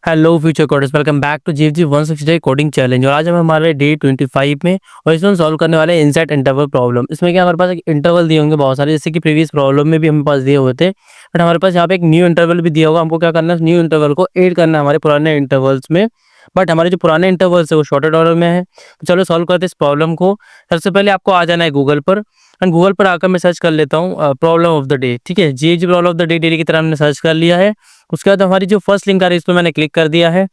Hello future coders, welcome back to GFG 160 coding challenge. और आज हम हमारे डे 25 में और इसमें हम सॉल्व करने वाले हैं इनसाइड इंटरवल प्रॉब्लम। इसमें क्या हमारे पास एक इंटरवल दिए होंगे बहुत सारे, जैसे कि प्रीवियस प्रॉब्लम में भी हमारे पास दिए हुए थे, बट हमारे पास यहाँ पे एक न्यू इंटरवल भी दिया होगा। हमको क्या करना है, न्यू इंटरवल को ऐड करना है हमारे पुराने इंटरवल्स में। बट हमारे जो पुराने इंटरवल्स है वो शॉर्टेड ऑर्डर में है। तो चलो सॉल्व करते हैं इस प्रॉब्लम को। सबसे पहले आपको आ जाना है गूगल पर, एंड गूगल पर आकर मैं सर्च कर लेता हूँ प्रॉब्लम ऑफ द डे। ठीक है, GAG problem of the day daily की तरह हमने सर्च कर लिया है। उसके बाद हमारी जो फर्स्ट लिंक आ रही है इस पर मैंने क्लिक कर दिया है।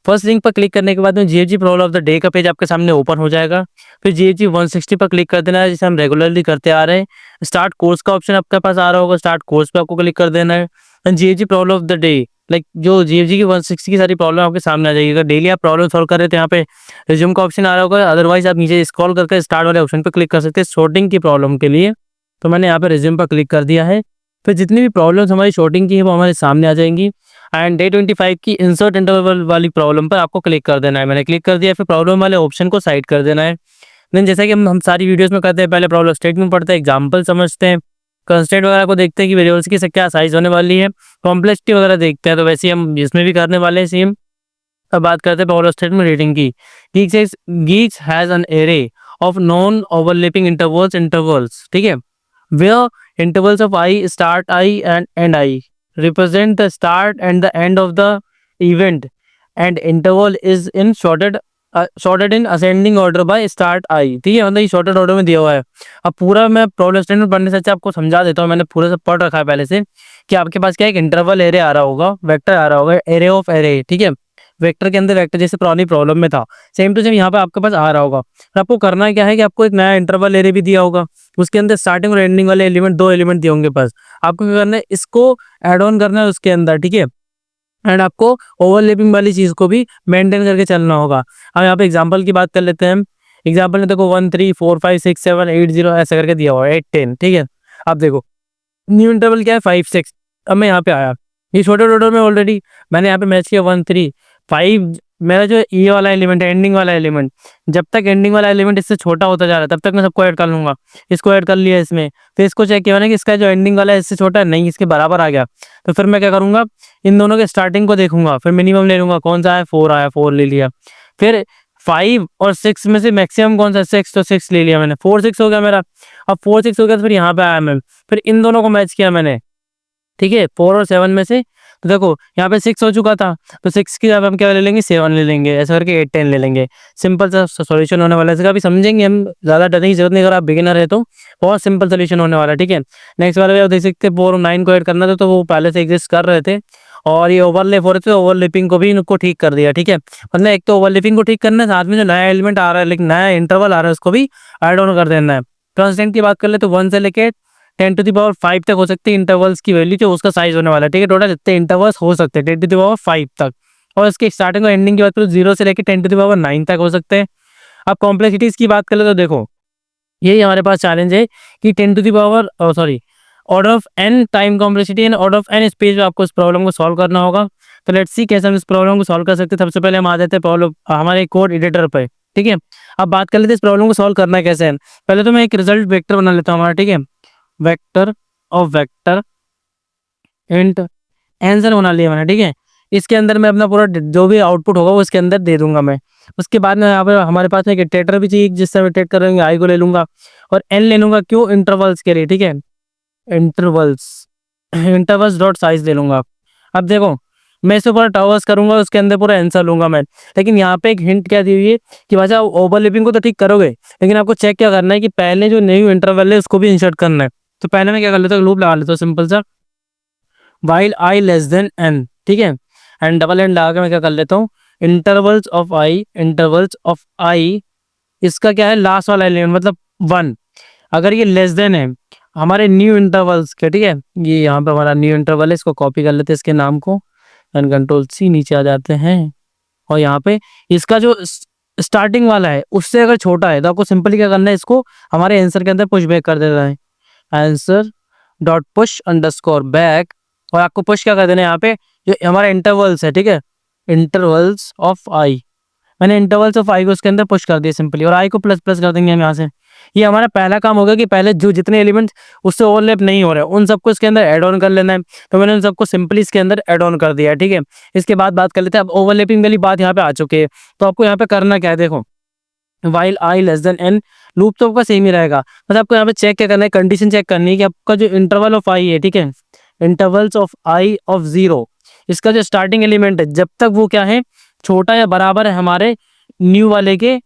फर्स्ट लिंक पर क्लिक करने के बाद में GAG problem of the day का पेज आपके सामने ओपन हो जाएगा। फिर जीएजी 160 पर क्लिक कर देना है, जिसे हम रेगुलरली करते आ रहे हैं। स्टार्ट कोर्स का ऑप्शन आपके पास आ रहा होगा, स्टार्ट कोर्स पे आपको क्लिक कर देना है। And GAG problem of the day, like जो जीएजी की 160 की सारी प्रॉब्लम आपके सामने आ जाएगी। अगर डेली आप प्रॉब्लम सॉल्व कर रहे थे, यहाँ पे रिज्यूम का ऑप्शन आ रहा होगा, अदरवाइज आप नीचे स्क्रॉल करके स्टार्ट वाले ऑप्शन पर क्लिक कर सकते हैं शॉर्टिंग की प्रॉब्लम के लिए। तो मैंने यहाँ पे रिज्यूम पर क्लिक कर दिया है। फिर जितनी भी प्रॉब्लम्स हमारी शॉर्टिंग की है वो हमारे सामने आ जाएंगी। एंड डे 25 की इंसर्ट इंटरवल वाली प्रॉब्लम पर आपको क्लिक कर देना है। मैंने क्लिक कर दिया। फिर प्रॉब्लम वाले ऑप्शन को साइड कर देना है। देन जैसा कि हम सारी वीडियोस में करते हैं, पहले प्रॉब्लम स्टेटमेंट पढ़ते हैं, एग्जाम्पल समझते हैं, कंस्ट्रेंट वगैरह को देखते हैं कि वेरिएबल्स की क्या साइज होने वाली है, कॉम्प्लेक्सिटी वगैरह देखते हैं। तो वैसे ही हम इसमें भी करने वाले हैं सेम। अब बात करते हैं प्रॉब्लम स्टेटमेंट रीडिंग की। Geeks has an array of non overlapping intervals, ठीक है, where intervals of I start I and end I represent the start and the end of the event, and interval is in sorted in ascending order by start I। ठीक है, मतलब ये sorted order में दिया हुआ है। अब पूरा मैं प्रॉब्लम स्टेटमेंट पढ़ने से अच्छा आपको समझा देता हूँ। मैंने पूरा सब पढ़ रखा है पहले से कि आपके पास क्या एक इंटरवल एरे आ रहा होगा, वेक्टर आ रहा होगा, एरे ऑफ एरे। ठीक है, वेक्टर के अंदर वेक्टर जैसे पुरानी प्रॉब्लम में था, सेम टू सेम यहाँ पे आपके पास आ रहा होगा। और आपको करना क्या है कि आपको एक नया इंटरवल एरे भी दिया होगा, उसके अंदर स्टार्टिंग और एंडिंग वाले एलिमेंट, दो एलिमेंट दिए होंगे बस। आपको क्या करना है, इसको ऐड ऑन करना है उसके अंदर। ठीक है, एंड आपको ओवरलैपिंग वाली चीज को भी मेंटेन करके चलना होगा। अब यहाँ पे एग्जांपल की बात कर लेते हैं हम। एग्जांपल में देखो 1 3 4 5 6 7 8 0 ऐसा करके दिया हुआ है, 8 10। ठीक है, अब देखो न्यू इंटरवल क्या है, 5 6। अब मैं यहाँ पे आया, ये छोटे ऑर्डर में ऑलरेडी मैंने यहाँ पे मैच किया 1 3 5। मेरा जो ये वाला एलिमेंट है, एंडिंग वाला एलिमेंट, जब तक एंडिंग वाला एलिमेंट इससे छोटा होता जा रहा है तब तक मैं सबको ऐड कर लूंगा। इसको ऐड कर लिया इसमें, फिर इसको चेक किया मैंने कि इसका जो एंडिंग वाला है इससे छोटा है, नहीं इसके बराबर आ गया। तो फिर मैं क्या करूंगा, इन दोनों के स्टार्टिंग को देखूंगा, फिर मिनिमम ले लूंगा। कौन सा है, 4 आया, 4 ले लिया। फिर 5 और 6 में से मैक्सिमम कौन सा है, 6, तो 6 ले लिया मैंने। 4 6 हो गया मेरा। अब 4 6 हो गया तो फिर यहाँ पे आया मैं, फिर इन दोनों को मैच किया मैंने। ठीक है, 4 और 7 में से, तो देखो यहाँ पे 6 हो चुका था, तो 6 की जगह हम क्या ले लेंगे, 7 ले लेंगे, ऐसा करके 8 10 ले लेंगे। सिंपल सा सॉल्यूशन होने वाला है। इसका भी समझेंगे हम, ज़्यादा डरने की जरूरत नहीं। अगर आप बिगिनर है तो बहुत सिंपल सोल्यूशन होने वाला है। ठीक है, नेक्स्ट वाले आप देख सकते हैं 4 और 9 को ऐड करना था, तो वो पहले से एग्जिस्ट कर रहे थे और ये ओवरलैप हो रहे थे, ओवरलैपिंग को भी इनको ठीक कर दिया। ठीक है, मतलब एक तो ओवरलैपिंग को ठीक करना है, साथ में जो नया एलिमेंट आ रहा है, लेकिन नया इंटरवल आ रहा है, उसको भी ऐड ऑन कर देना है। कांस्टेंट की बात कर ले तो 1 से लेके 10⁵ तक हो सकते हैं इंटरवल्स की वैल्यू, जो उसका साइज होने वाला है। ठीक है, टोटल जितने इंटरवल्स हो सकते हैं 10⁵ तक। और इसके स्टार्टिंग और एंडिंग की बात करें 0 से लेकर 10⁹ तक हो सकते हैं। अब कॉम्प्लेक्सिटीज की बात करें तो देखो यही हमारे पास चैलेंज है कि 10⁻, order of n time complexity and order of n space में आपको इस प्रॉब्लम को सॉल्व करना होगा। तो लेट्स सी कैसे हम इस प्रॉब्लम को सॉल्व कर सकते हैं। सबसे पहले हम आ जाते हैं प्रॉब्लम हमारे कोड एडिटर पे। ठीक है, अब बात कर लेते हैं इस प्रॉब्लम को सॉल्व करना कैसे है। पहले तो मैं एक रिजल्ट वेक्टर बना लेता हूँ हमारा। ठीक है, vector of vector int answer बना लिया मैंने। ठीक है, इसके अंदर मैं अपना पूरा जो भी आउटपुट होगा वो इसके अंदर दे दूंगा मैं। उसके बाद में यहाँ पर हमारे पास एक इटरेटर भी चाहिए, जिससे हम इटरेट करेंगे। आई को ले लूंगा और एन ले लूंगा, क्यों, इंटरवल्स के लिए। ठीक है, इंटरवल्स इंटरवल्स डॉट साइज ले लूंगा। अब देखो मैं इसे पूरा टावर्स करूंगा, उसके अंदर पूरा आंसर लूंगा मैं। लेकिन यहाँ पे एक हिंट क्या दी हुई है कि भाई साहब ओवरलैपिंग को तो ठीक करोगे, लेकिन आपको चेक क्या करना है कि पहले जो न्यू इंटरवल है उसको भी इंसर्ट करना है। तो पहले मैं क्या कर लेता हूँ, लूप लगा लेता हूँ सिंपल सा, while i less than n. ठीक है, एंड डबल एंड लगा के मैं क्या कर लेता हूँ, इंटरवल्स ऑफ आई, इसका क्या है, लास्ट वाला एलिमेंट मतलब 1। अगर ये लेस देन है हमारे न्यू इंटरवल्स के, ठीक है, ये यहाँ पे हमारा न्यू इंटरवल है, इसको कॉपी कर लेते हैं इसके नाम को, एंड कंट्रोल सी, नीचे आ जाते हैं। और यहाँ पे इसका जो स्टार्टिंग वाला है उससे अगर छोटा है तो आपको सिंपली क्या करना है, इसको हमारे आंसर के अंदर पुश बैक कर देना है, answer dot push underscore back. और आपको पुश क्या कर देना है यहाँ पे, जो हमारा इंटरवल्स है, ठीक है, इंटरवल्स ऑफ आई, मैंने इंटरवल्स ऑफ आई को उसके अंदर पुश कर दिया सिंपली, और आई को प्लस प्लस कर देंगे हम यहाँ से। ये हमारा पहला काम होगा कि पहले जो जितने एलिमेंट्स उससे ओवरलैप नहीं हो रहे उन सबको इसके अंदर ऐड ऑन कर लेना है। तो मैंने उन सबको सिंपली इसके अंदर ऐड ऑन कर दिया है, ठीक है। इसके बाद बात कर लेते हैं, अब ओवरलैपिंग वाली बात यहाँ पे आ चुकी है। तो आपको यहाँ पे करना क्या है, देखो while i less than n, loop तो आपका सेम ही रहेगा, बस आपको यहाँ पे चेक क्या करना है, कंडीशन चेक करनी है कि आपका जो इंटरवल ऑफ आई है, ठीक है, इंटरवल्स ऑफ आई ऑफ 0, इसका जो स्टार्टिंग एलिमेंट है जब तक वो क्या है, छोटा या बराबर है हमारे न्यू वाले के,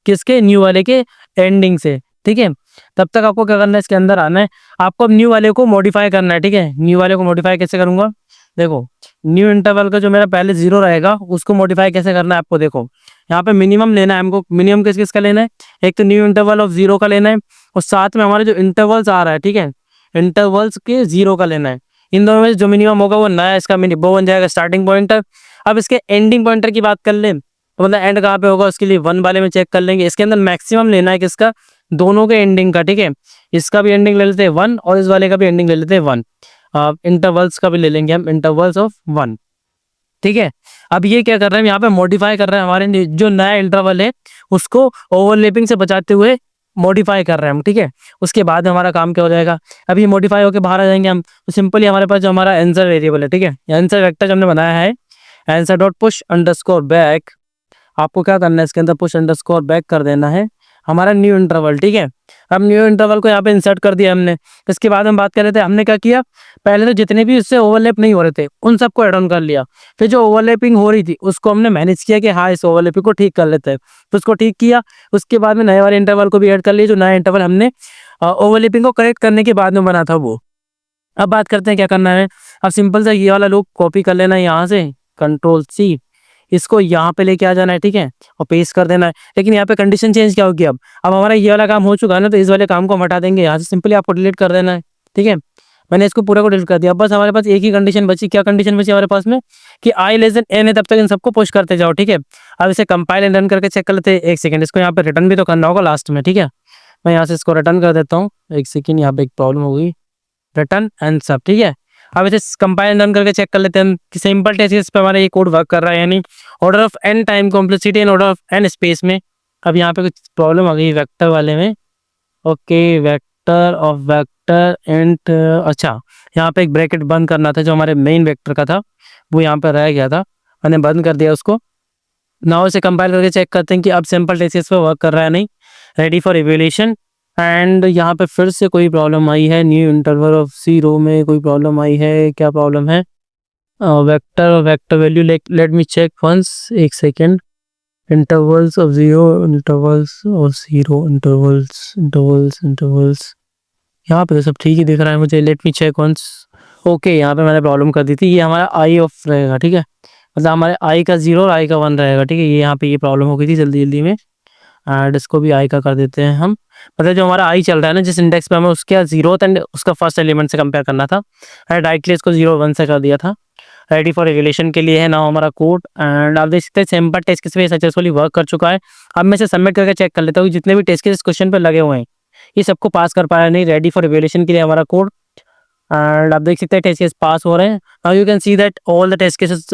किसके, न्यू वाले के एंडिंग से, ठीक है। तब तक आपको क्या करना है, इसके अंदर आना है। आपको अब न्यू वाले को मॉडिफाई करना है, ठीक है। न्यू वाले को मॉडिफाई कैसे करूंगा, देखो न्यू इंटरवल का जो मेरा पहले 0 रहेगा उसको मॉडिफाई कैसे करना है आपको, देखो यहाँ पे मिनिमम लेना है हमको। मिनिमम किस किस का लेना है, एक तो न्यू इंटरवल ऑफ 0 का लेना है, और साथ में हमारे जो इंटरवल्स आ रहा है, ठीक है, इंटरवल्स के 0 का लेना है। इन दोनों में जो मिनिमम होगा वो नया इसका वो बन जाएगा स्टार्टिंग पॉइंटर। अब इसके एंडिंग पॉइंटर की बात कर ले, तो मतलब एंड कहाँ पे होगा उसके लिए 1 वाले में चेक कर लेंगे। इसके अंदर मैक्सिमम लेना है किसका, दोनों के एंडिंग का, ठीक है। इसका भी एंडिंग ले लेते हैं 1 और इस वाले का भी एंडिंग ले लेते हैं 1। इंटरवल्स का भी ले लेंगे हम, इंटरवल्स ऑफ 1, ठीक है। अब ये क्या कर रहे हैं, यहाँ पे मॉडिफाई कर रहे हैं, हमारे जो नया इंटरवल है उसको ओवरलैपिंग से बचाते हुए मॉडिफाई कर रहे हैं हम, ठीक है। उसके बाद हमारा काम क्या हो जाएगा, अभी मॉडिफाई होकर बाहर आ जाएंगे हम, तो सिंपली हमारे पास जो हमारा आंसर वेरिएबल है, ठीक है, आंसर वेक्टर जो हमने बनाया है, answer dot push underscore back, आपको क्या करना है, इसके अंदर पुश अंडरस्कोर बैक कर देना है हमारा न्यू इंटरवल, ठीक है। अब न्यू इंटरवल को यहाँ पे इंसर्ट कर दिया हमने। इसके बाद हम बात कर रहे थे, हमने क्या किया, पहले तो जितने भी उससे ओवरलैप नहीं हो रहे थे उन सबको एड ऑन कर लिया। फिर जो ओवरलैपिंग हो रही थी उसको हमने मैनेज किया कि हाँ इस ओवरलैपिंग को ठीक कर लेते हैं, तो उसको ठीक किया। उसके बाद में नए वाले इंटरवल को भी ऐड कर लिया, जो नया इंटरवल हमने ओवरलैपिंग को करेक्ट करने के बाद में बना था वो। अब बात करते हैं क्या करना है। अब सिंपल सा ये वाला लूप कॉपी कर लेना है यहाँ से, कंट्रोल C, इसको यहाँ पे लेके आ जाना है, ठीक है, और पेस्ट कर देना है। लेकिन यहाँ पे कंडीशन चेंज क्या होगी, अब हमारा ये वाला काम हो चुका है ना, तो इस वाले काम को हम हटा देंगे यहाँ से, सिंपली आपको डिलीट कर देना है, ठीक है। मैंने इसको पूरा को डिलीट कर दिया। बस हमारे पास एक ही कंडीशन बची, क्या कंडीशन बची हमारे पास में, कि आई लेस देन एन है, तब तक इन सबको पुश करते जाओ, ठीक है। अब इसे कंपाइल एंड रन करके चेक कर लेते हैं। एक सेकंड, इसको यहाँ पे रिटर्न भी तो करना होगा लास्ट में, ठीक है। मैं यहाँ से इसको रिटर्न कर देता हूँ, एक सेकंड, यहाँ पे एक प्रॉब्लम हो गई, रिटर्न एंड सब, ठीक है। अब इसे कंपाइल रन करके चेक कर लेते हैं हम कि सिंपल टेस्ट पे हमारा ये कोड वर्क कर रहा है, यानी order of n time complexity and order of n space में। अब यहाँ पे कुछ प्रॉब्लम आ गई वेक्टर वाले में, okay, vector of vector and, अच्छा यहाँ पे एक ब्रैकेट बंद करना था जो हमारे मेन वेक्टर का था, वो यहाँ पे रह गया था, मैंने बंद कर दिया उसको। नाउ इसे कंपाइल करके चेक करते हैं कि अब सिंपल टेस्ट पे वर्क कर रहा है नहीं। रेडी फॉर इवैल्यूएशन, एंड यहाँ पे फिर से कोई प्रॉब्लम आई है, न्यू इंटरवल ऑफ 0 में कोई प्रॉब्लम आई है, क्या प्रॉब्लम है, vector value, let me check once, एक second, intervals of 0, intervals of 0, intervals, यहाँ पे तो सब ठीक ही दिख रहा है मुझे, let me check once. Okay, यहाँ पे मैंने प्रॉब्लम कर दी थी, ये हमारा आई ऑफ रहेगा, ठीक है, मतलब हमारे आई का 0 और आई का 1 रहेगा, ठीक है। ये यहाँ पे ये प्रॉब्लम हो गई थी जल्दी जल्दी में, एंड इसको भी आई का कर देते हैं हम। मतलब जो हमारा आई चल रहा है ना, जिस इंडेक्स पे हमें उसके 0 एंड उसका फर्स्ट एलिमेंट से कंपेयर करना था, एंड डायरेक्टली इसको 0 1 से कर दिया था। रेडी फॉर रिवैल्यूएशन के लिए है ना हमारा कोड, एंड आप देख सकते हैं सिंपल टेस्ट केस पे सक्सेसफुली वर्क कर चुका है। अब मैं इसे सबमिट करके चेक कर लेता हूँ जितने भी टेस्ट केस इस क्वेश्चन पे लगे हुए हैं ये सबको पास कर पाया नहीं। रेडी फॉर रिवैल्यूएशन के लिए हमारा कोड, एंड आप देख सकते हैं टेस्ट केस पास हो रहे हैं। Now you can see that all the test cases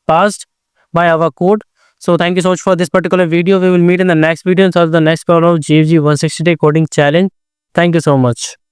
passed by our code. So thank you so much for this particular video. We will meet in the next video and solve the next problem of GFG 160 coding challenge. Thank you so much.